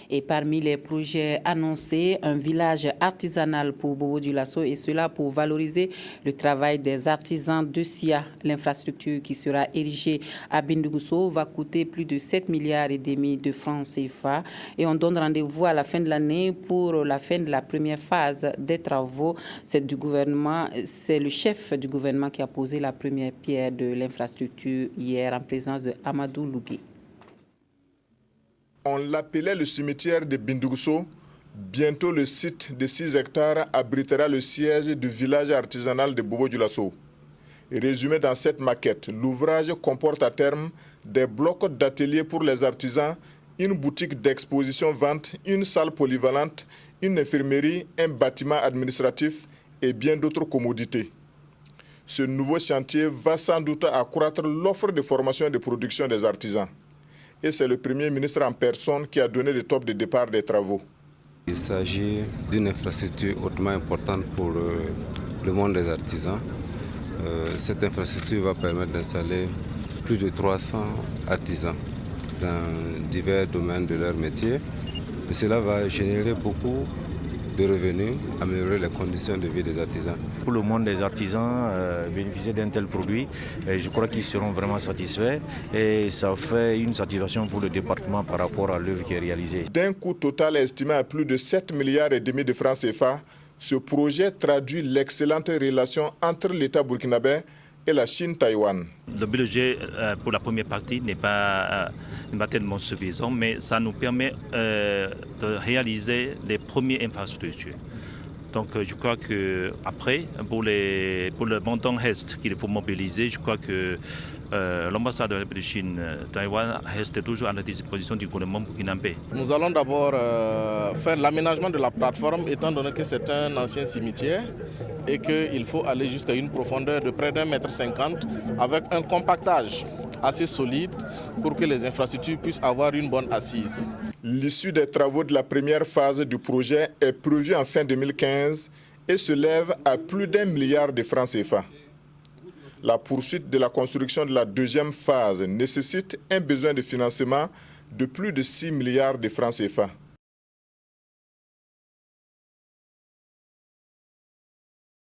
Et parmi les projets annoncés, un village artisanal pour Bobo-Dioulasso, et cela pour valoriser le travail des artisans de SIA. L'infrastructure qui sera érigée à Bindougusso va coûter plus de 7,5 milliards de francs CFA. Et on donne rendez-vous à la fin de l'année pour la fin de la première phase des travaux. C'est le chef du gouvernement qui a posé la première pierre de l'infrastructure hier en présence de Amadou Lougui. On l'appelait le cimetière de Bindougusso. Bientôt, le site de 6 hectares abritera le siège du village artisanal de Bobo-Dioulasso. Résumé dans cette maquette, l'ouvrage comporte à terme des blocs d'ateliers pour les artisans, une boutique d'exposition-vente, une salle polyvalente, une infirmerie, un bâtiment administratif et bien d'autres commodités. Ce nouveau chantier va sans doute accroître l'offre de formation et de production des artisans. Et c'est le Premier ministre en personne qui a donné le top de départ des travaux. Il s'agit d'une infrastructure hautement importante pour le monde des artisans. Cette infrastructure va permettre d'installer plus de 300 artisans dans divers domaines de leur métier. Et cela va générer beaucoup de revenus, améliorer les conditions de vie des artisans. Pour le monde des artisans, bénéficier d'un tel produit, je crois qu'ils seront vraiment satisfaits et ça fait une satisfaction pour le département par rapport à l'œuvre qui est réalisée. D'un coût total estimé à plus de 7,5 milliards de francs CFA, ce projet traduit l'excellente relation entre l'État burkinabé et la Chine-Taïwan. Le budget pour la première partie n'est pas tellement suffisant, mais ça nous permet de réaliser les premières infrastructures. Donc je crois qu'après, pour le montant reste qu'il faut mobiliser, je crois que l'ambassade de la République de Chine, Taïwan, reste toujours à la disposition du gouvernement burkinabé. Nous allons d'abord faire l'aménagement de la plateforme, étant donné que c'est un ancien cimetière et qu'il faut aller jusqu'à une profondeur de près d'1,50 m avec un compactage assez solide pour que les infrastructures puissent avoir une bonne assise. L'issue des travaux de la première phase du projet est prévue en fin 2015 et se lève à plus d'1 milliard de francs CFA. La poursuite de la construction de la deuxième phase nécessite un besoin de financement de plus de 6 milliards de francs CFA.